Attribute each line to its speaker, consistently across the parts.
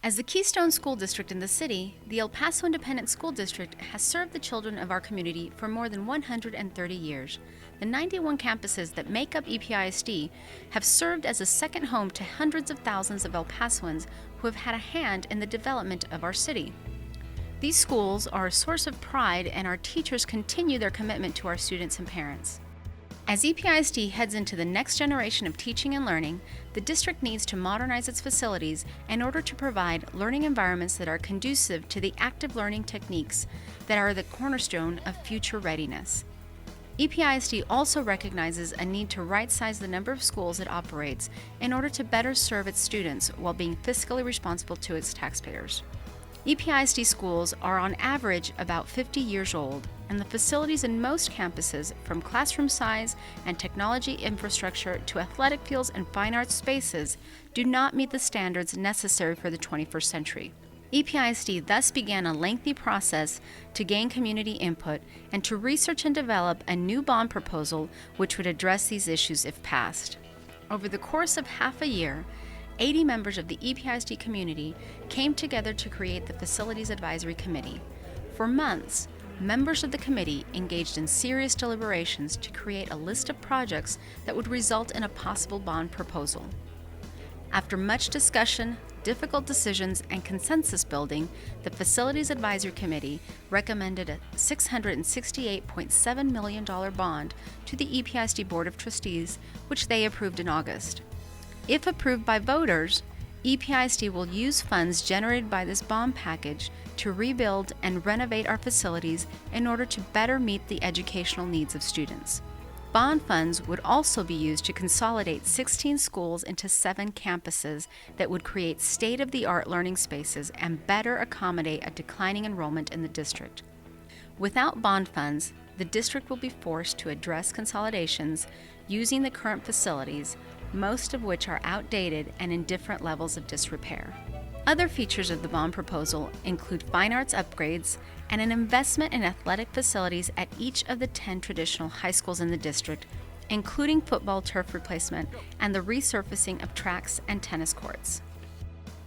Speaker 1: As the Keystone School District in the city, the El Paso Independent School District has served the children of our community for more than 130 years. The 91 campuses that make up EPISD have served as a second home to hundreds of thousands of El Pasoans who have had a hand in the development of our city. These schools are a source of pride, and our teachers continue their commitment to our students and parents. As EPISD heads into the next generation of teaching and learning, the district needs to modernize its facilities in order to provide learning environments that are conducive to the active learning techniques that are the cornerstone of future readiness. EPISD also recognizes a need to right-size the number of schools it operates in order to better serve its students while being fiscally responsible to its taxpayers. EPISD schools are on average about 50 years old, and the facilities in most campuses, from classroom size and technology infrastructure to athletic fields and fine arts spaces, do not meet the standards necessary for the 21st century. EPISD thus began a lengthy process to gain community input and to research and develop a new bond proposal which would address these issues if passed. Over the course of half a year, 80 members of the EPISD community came together to create the Facilities Advisory Committee. For months, members of the committee engaged in serious deliberations to create a list of projects that would result in a possible bond proposal. After much discussion, difficult decisions, and consensus building, the Facilities Advisory Committee recommended a $668.7 million bond to the EPISD Board of Trustees, which they approved in August. If approved by voters, EPISD will use funds generated by this bond package to rebuild and renovate our facilities in order to better meet the educational needs of students. Bond funds would also be used to consolidate 16 schools into 7 campuses that would create state-of-the-art learning spaces and better accommodate a declining enrollment in the district. Without bond funds, the district will be forced to address consolidations using the current facilities, most of which are outdated and in different levels of disrepair. Other features of the bond proposal include fine arts upgrades and an investment in athletic facilities at each of the 10 traditional high schools in the district, including football turf replacement and the resurfacing of tracks and tennis courts.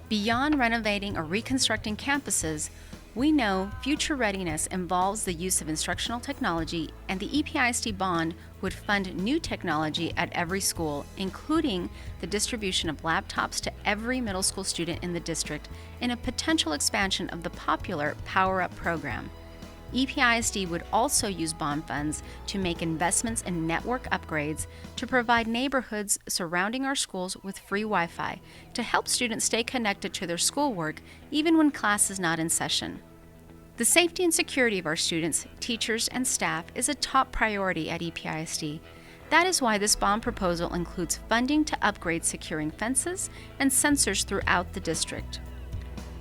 Speaker 1: Beyond renovating or reconstructing campuses, we know future readiness involves the use of instructional technology, and the EPISD bond would fund new technology at every school, including the distribution of laptops to every middle school student in the district in a potential expansion of the popular Power Up program. EPISD would also use bond funds to make investments in network upgrades to provide neighborhoods surrounding our schools with free Wi-Fi to help students stay connected to their schoolwork even when class is not in session. The safety and security of our students, teachers, and staff is a top priority at EPISD. That is why this bond proposal includes funding to upgrade securing fences and sensors throughout the district.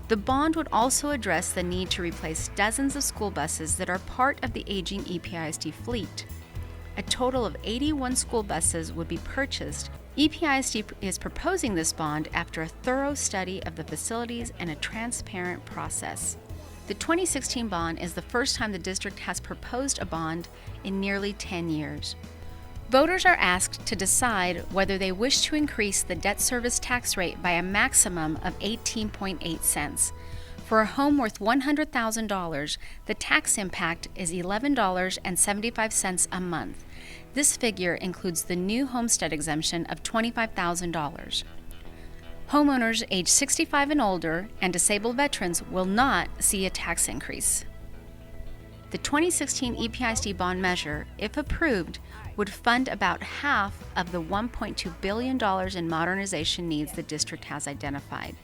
Speaker 1: The bond would also address the need to replace dozens of school buses that are part of the aging EPISD fleet. A total of 81 school buses would be purchased. EPISD is proposing this bond after a thorough study of the facilities and a transparent process. The 2016 bond is the first time the district has proposed a bond in nearly 10 years. Voters are asked to decide whether they wish to increase the debt service tax rate by a maximum of 18.8 cents. For a home worth $100,000, the tax impact is $11.75 a month. This figure includes the new homestead exemption of $25,000. Homeowners age 65 and older and disabled veterans will not see a tax increase. The 2016 EPISD bond measure, if approved, would fund about half of the $1.2 billion in modernization needs the district has identified.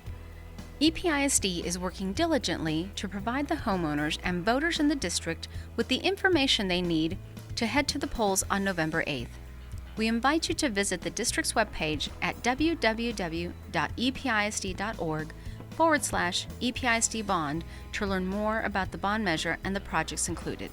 Speaker 1: EPISD is working diligently to provide the homeowners and voters in the district with the information they need to head to the polls on November 8th. We invite you to visit the district's webpage at www.episd.org/EPISD bond to learn more about the bond measure and the projects included.